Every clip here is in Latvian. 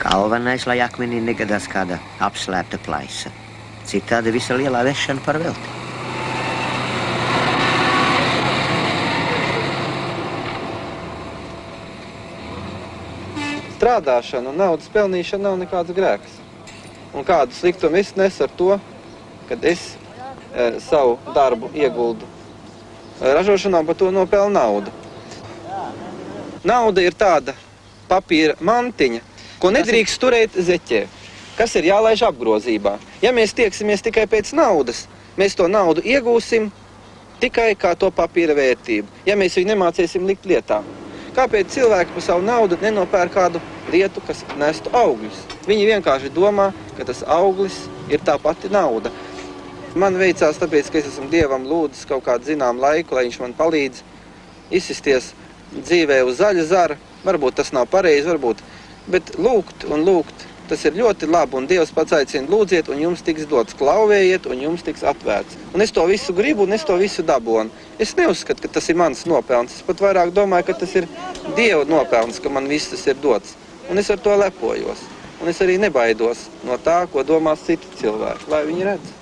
Galvenais, lai akmenī negadās kāda apslēpta plaisa. Citādi visa lielā vešana par velti. Strādāšana un naudas pelnīšana nav nekāds grēks. Un kādu sliktumu es nesu ar to, kad es savu darbu ieguldu ražošanā, par to nopelnu naudu. Nauda ir tāda papīra mantiņa, ko nedrīkst turēt zeķē, kas ir jālaiž apgrozībā. Ja mēs tieksimies tikai pēc naudas, mēs to naudu iegūsim tikai kā to papīra vērtību, ja mēs viņu nemācīsim likt lietā. Kāpēc cilvēki par savu naudu nenopērk kādu lietu, kas nestu augļus? Viņi vienkārši domā, ka tas auglis ir tā pati nauda. Man veicās tāpēc, ka es esmu Dievam lūdzis kaut kādu zinām laiku, lai viņš man palīdz izsisties dzīvē uz zaļa zara. Varbūt tas nav pareizi, varbūt, bet lūgt un lūgt, tas ir ļoti labi, un Dievs pats aicina lūdziet, un jums tiks dots, klauvējiet, un jums tiks atvērts. Un es to visu gribu, un es to visu dabonu. Es neuzskatu, ka tas ir mans nopelns, es pat vairāk domāju, ka tas ir Dieva nopelns, ka man viss tas ir dots. Un es ar to lepojos, un es arī nebaidos no tā, ko domās citi cilvēki, lai viņi redz.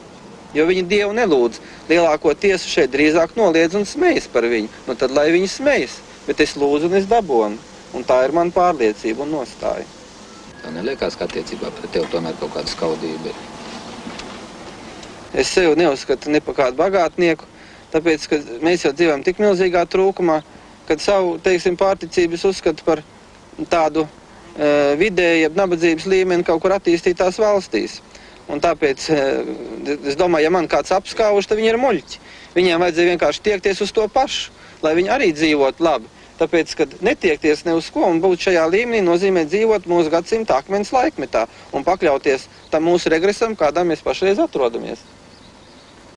Jo viņi Dievu nelūdz, lielāko tiesu šeit drīzāk noliedz un smejas par viņu, nu tad lai viņi smejas, bet es lūdzu un es dabonu. Un tā ir mana pārliecība un nostāja. Tā neliekās, ka attiecībā pret tevi tomēr kaut kāda skaudība ir? Es sevi neuzskatu ne par kādu bagātnieku, tāpēc, ka mēs jau dzīvojam tik milzīgā trūkumā, kad savu, teiksim, pārticību es uzskatu par tādu vidēju nabadzības līmeni kaut kur attīstītās valstīs. Un tāpēc, es domāju, ja man kāds apskauž, tad viņi ir muļķi. Viņiem vajadzēja vienkārši tiekties uz to pašu, lai viņi arī dzīvot labi. Tāpēc, kad netiekties ne uz ko un būt šajā līmenī, nozīmē dzīvot mūsu gadsimta akmens laikmetā un pakļauties tam mūsu regresam, kādā mēs pašreiz atrodamies.